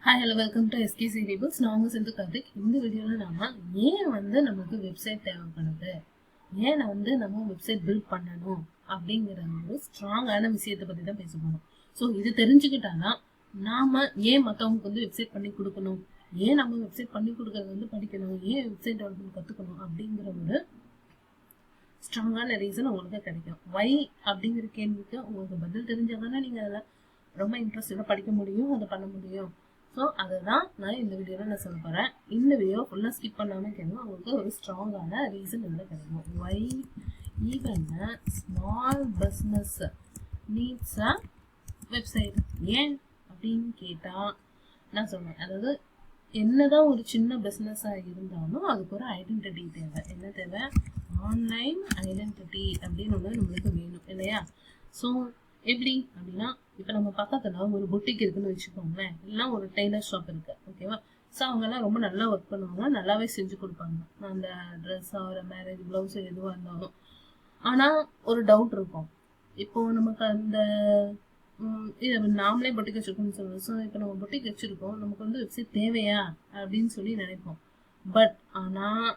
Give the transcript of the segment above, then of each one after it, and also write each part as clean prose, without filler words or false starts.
Hi hello welcome to SKC ரீபிள்ஸ். நான் உங்கள் சிந்து கார்த்திக். இந்த வீடியோவில் நாம ஏன் நமக்கு வெப்சைட் தேவைப்படுது, ஏன் நம்ம வெப்சைட் பில்ட் பண்ணணும் அப்படிங்கிற ஒரு ஸ்ட்ராங்கான விஷயத்தை பற்றி தான் பேச போகிறோம். ஸோ இது தெரிஞ்சுக்கிட்டாதான் நாம ஏன் மற்றவங்களுக்கு வெப்சைட் பண்ணி கொடுக்கணும், ஏன் நம்ம வெப்சைட் பண்ணி கொடுக்கறது படிக்கணும், ஏன் வெப்சைட் டெவலப்மெண்ட் கற்றுக்கணும் அப்படிங்கிற ஒரு ஸ்ட்ராங்கான ரீசன் உங்களுக்கு கிடைக்கும். வை அப்படிங்கிற கேள்விக்கு உங்களுக்கு பதில் தெரிஞ்சாதானே நீங்கள் அதில் ரொம்ப இன்ட்ரெஸ்டாக படிக்க முடியும், அதை பண்ண முடியும். ஸோ அதை தான் நான் இந்த வீடியோவில் நான் சொல்ல போகிறேன். இந்த வீடியோ ஃபுல்லாக ஸ்கிப் பண்ணாமல் கேட்கணும், உங்களுக்கு ஒரு ஸ்ட்ராங்கான ரீசன் இதில் கிடைக்கும். Why even small business needs a website. ஏன் அப்படின்னு கேட்டால் நான் சொன்னேன், அதாவது என்னதான் ஒரு சின்ன பிஸ்னஸாக இருந்தாலும் அதுக்கு ஒரு ஐடென்டிட்டி தேவை. என்ன தேவை? ஆன்லைன் ஐடென்டிட்டி அப்படின்னு ஒன்று நம்மளுக்கு வேணும் இல்லையா? ஸோ எப்படி அப்படின்னா, இப்போ நம்ம பக்கத்துல ஒரு பொட்டிக் இருக்குன்னு வச்சுக்கோங்களேன், இல்லைன்னா ஒரு டெய்லர் ஷாப் இருக்கு, ஓகேவா? ஸோ அவங்கெல்லாம் ரொம்ப நல்லா ஒர்க் பண்ணுவாங்க, நல்லாவே செஞ்சு கொடுப்பாங்க, அந்த ட்ரெஸ்ஸோ ஒரு மேரேஜ் ப்ளவுஸோ எதுவாக இருந்தாலும். ஆனால் ஒரு டவுட் இருக்கும், இப்போ நமக்கு அந்த இது நாமளே பொட்டிக் வச்சிருக்கோம்னு சொல்லுவோம். ஸோ இப்போ நம்ம பொட்டிக் வச்சிருக்கோம், நமக்கு வெப்சைட் தேவையா அப்படின்னு சொல்லி நினைப்போம். பட் ஆனால்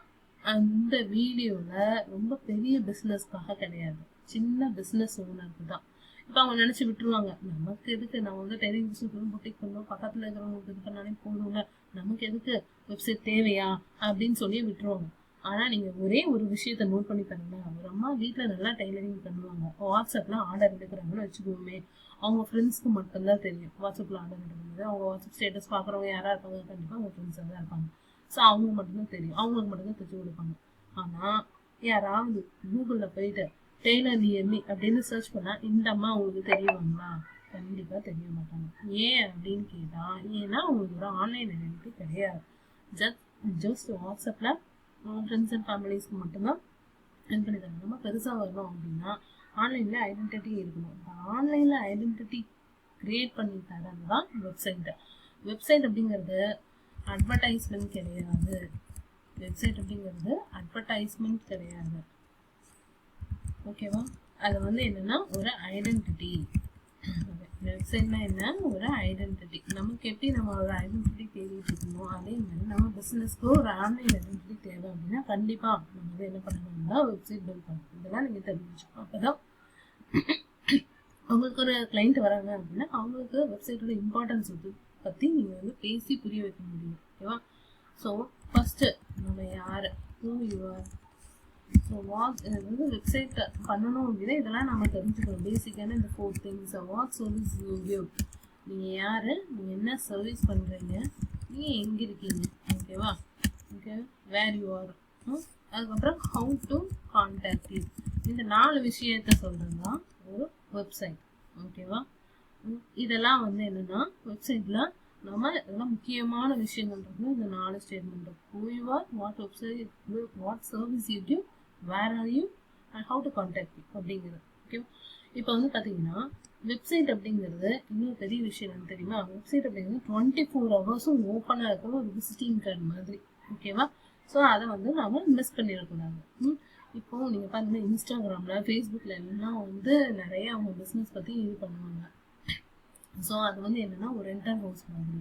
அந்த வீடியோவில் ரொம்ப பெரிய பிஸ்னஸ்க்காக கிடையாது, சின்ன பிஸ்னஸ் ஓனருக்கு தான். இப்போ அவங்க நினச்சி விட்டுருவாங்க, நமக்கு எதுக்கு, நம்ம டெய்லரிங் பிஸ்னஸ் பொட்டிக் பண்ணோம், பக்கத்தில் இருக்கிறவங்களுக்கு இது பண்ணாலே போதும்ல, நமக்கு எதுக்கு வெப்சைட் தேவையா அப்படின்னு சொல்லி விட்டுருவாங்க. ஆனால் நீங்கள் ஒரே ஒரு விஷயத்த நோட் பண்ணி பாருங்க, ஒரு அம்மா வீட்டில் நல்லா டெய்லரிங் பண்ணுவாங்க, வாட்ஸ்அப்பில் ஆர்டர் எடுக்கிறாங்கன்னு வச்சுக்கோமே, அவங்க ஃப்ரெண்ட்ஸ்க்கு மட்டும்தான் தெரியும் வாட்ஸ்அப்பில் ஆர்டர் எடுக்கிறது. அவங்க வாட்ஸ்அப் ஸ்டேட்டஸ் பார்க்குறவங்க யாராக இருப்பாங்க, கண்டிப்பாக அவங்க ஃப்ரெண்ட்ஸாக தான் இருப்பாங்க. ஸோ அவங்க மட்டும்தான் தெரியும், அவங்களுக்கு மட்டும்தான் தைச்சு கொடுப்பாங்க. ஆனால் யாராவது கூகுளில் போயிட்டு டெய்லர் நியர்லி அப்படின்னு சர்ச் பண்ணால் இந்த அம்மா அவங்களுக்கு தெரியுவாங்களா? கண்டிப்பாக தெரிய மாட்டாங்க. ஏன் அப்படின்னு கேட்டால், ஏன்னா அவங்களுக்கு ஒரு ஆன்லைன் ஐடென்டிட்டி கிடையாது. ஜஸ்ட் வாட்ஸ்அப்பில் ஃப்ரெண்ட்ஸ் அண்ட் ஃபேமிலிஸ்க்கு மட்டும்தான் இது பண்ணி தராங்க. நம்ம பெருசாக வரணும் அப்படின்னா ஆன்லைனில் ஐடென்டிட்டி இருக்கணும். ஆன்லைனில் ஐடென்டிட்டி க்ரியேட் பண்ணி தரது தான் வெப்சைட்டு. வெப்சைட் அப்படிங்கிறது அட்வர்டைஸ்மெண்ட் கிடையாது. வெப்சைட் அப்படிங்கிறது அட்வர்டைஸ்மெண்ட் கிடையாது, ஓகேவா? அது என்னன்னா ஒரு ஐடென்டிட்டி. வெப்சைட்னா என்ன? ஒரு ஐடென்டிட்டி. நமக்கு எப்படி நம்ம ஒரு ஐடென்டிட்டி தேடிட்டு இருக்கணும், அதே மாதிரி நம்ம பிஸ்னஸ்க்கு ஒரு ஆன்லைன் ஐடென்டிட்டி தேவை அப்படின்னா கண்டிப்பாக நம்ம என்ன பண்ணணும்னா வெப்சைட் பில்ட் பண்ணணும். இதெல்லாம் நீங்கள் தெரிஞ்சுக்கணும். அப்போதான் உங்களுக்கு ஒரு கிளைண்ட் வராங்க அப்படின்னா அவங்களுக்கு வெப்சைட்டோட இம்பார்ட்டன்ஸ் பற்றி நீங்கள் பேசி புரிய வைக்க முடியும், ஓகேவா? ஸோ ஃபஸ்ட்டு நம்ம யார், who you R, so website பண்ணணும் அப்படின்னா இதெல்லாம் நம்ம தெரிஞ்சுக்கணும். பேசிக்கான இந்த 4 things. What service you give, நீங்கள் யார், நீங்கள் என்ன சர்வீஸ் பண்ணுறீங்க, நீங்கள் எங்கே இருக்கீங்க, ஓகேவா? ஓகே, வேர் யூ ஆர், அதுக்கப்புறம் ஹவு டு கான்டாக்ட் யூ. இந்த 4 விஷயத்த சொல்கிறது தான் ஒரு வெப்சைட், ஓகேவா? இதெல்லாம் என்னென்னா வெப்சைட்டில் நம்ம இதெல்லாம் முக்கியமான விஷயங்கள் இருக்கும். இந்த 4 ஸ்டேட்மெண்ட் இருக்கும். Who you are, what website, what service you give, where are you and how to contact you அப்படிங்கிறது, ஓகேவா? இப்போ பார்த்தீங்கன்னா வெப்சைட் அப்படிங்கிறது இன்னும் பெரிய விஷயம் என்ன தெரியுமா? வெப்சைட் அப்படிங்கிறது 24 hours ஓப்பனாக இருக்கிற ஒரு விசிட்டிங் கார்டு மாதிரி, ஓகேவா? ஸோ அதை நாம மிஸ் பண்ணிடக்கூடாது. இப்போது நீங்கள் பாருங்க, இன்ஸ்டாகிராமில் ஃபேஸ்புக்கில் எல்லாம் நிறைய அவங்க பிஸ்னஸ் பற்றி இது பண்ணுவாங்க. ஸோ அது என்னென்னா ஒரு ரெண்டல் ஹவுஸ் மாதிரி.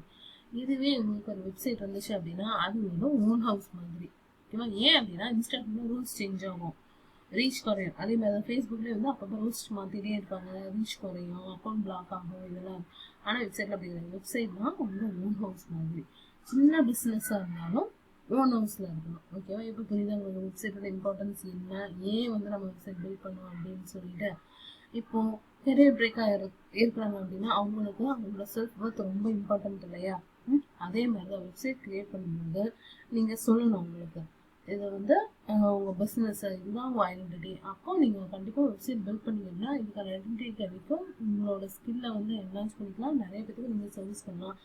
இதுவே உங்களுக்கு ஒரு வெப்சைட் வந்துச்சு அப்படின்னா அது ஒரு ஓன் ஹவுஸ் மாதிரி, ஓகேவா? ஏன் அப்படின்னா இன்ஸ்டாகிராமில் ரூல்ஸ் சேஞ்ச் ஆகும், ரீச் குறையும். அதே மாதிரி தான் ஃபேஸ்புக்லேயே அப்பப்போ ரூல்ஸ் மாற்றிட்டே இருப்பாங்க, ரீச் குறையும், அக்கௌண்ட் பிளாக் ஆகும், இதெல்லாம். ஆனால் வெப்சைட்டில் அப்படி கிடையாது. வெப்சைட்னா ஓன் ஹவுஸ் மாதிரி. சின்ன பிஸ்னஸாக இருந்தாலும் ஓன் ஹவுஸில் இருக்கணும், ஓகேவா? இப்போ புரியுதா உங்களுக்கு வெப்சைட்டோட இம்பார்ட்டன்ஸ் என்ன, ஏன் நம்ம வெப்சைட் பில்ட் பண்ணோம் அப்படின்னு சொல்லிட்டு. இப்போது கெரியர் பிரேக்காக இருக்கிறாங்க அப்படின்னா அவங்களுக்கு அவங்களோட செல்ஃப் ஒர்த் ரொம்ப இம்பார்ட்டன்ட் இல்லையா? அதே மாதிரி தான் வெப்சைட் க்ரியேட் பண்ணும்போது நீங்கள் சொல்லணும் அவங்களுக்கு, இது உங்கள் பிஸ்னஸ், இதுதான் உங்கள் ஐடென்டிட்டி. அப்போ நீங்கள் கண்டிப்பாக வெப்சைட் பில்ட் பண்ணிங்கன்னா இதுக்கான ஐடென்டிட்டி கிடைக்கும். உங்களோட ஸ்கில்லை என்ஹான்ஸ் பண்ணிக்கலாம், நிறைய பேருக்கு நீங்கள் சர்வீஸ் பண்ணலாம்,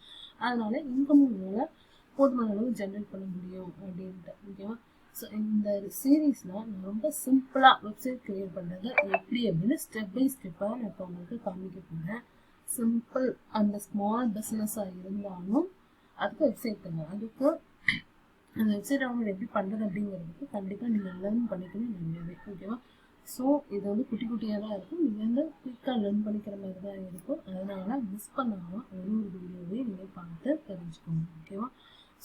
அதனால இன்கமும் உங்களால் போதுமான அளவு ஜென்ரேட் பண்ண முடியும் அப்படின்ட்டு, ஓகேவா? ஸோ இந்த சீரீஸில் நான் ரொம்ப சிம்பிளாக வெப்சைட் க்ரியேட் பண்ணுறது எப்படி அப்படின்னு ஸ்டெப் பை ஸ்டெப்பாக நான் இப்போ உங்களுக்கு காமிக்க போகிறேன். சிம்பிள் அந்த ஸ்மால் பிஸ்னஸாக இருந்தாலும் அதுக்கு வெப்சைட் தேவை. அதுக்கு அந்த வெப்சைட் அவங்க எப்படி பண்ணுறது அப்படிங்கிறதுக்கு கண்டிப்பாக நீங்கள் லேர்ன் பண்ணிக்கணும் நிறையவே, ஓகேவா? ஸோ இது குட்டி குட்டியாக தான் இருக்கும், நீங்கள் குயிக்காக லேர்ன் பண்ணிக்கிற மாதிரி தான் இருக்கும். அதனால மிஸ் பண்ணாமல் ஒரு வீடியோவே நீங்கள் பார்த்து தெரிஞ்சுக்கணும். வச்சுக்கோங்க. ஓகேவா?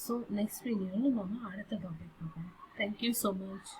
ஸோ நெக்ஸ்ட் வீடியோவில் நம்ம அடுத்த டாபிக் பார்ப்போம். Thank you so much.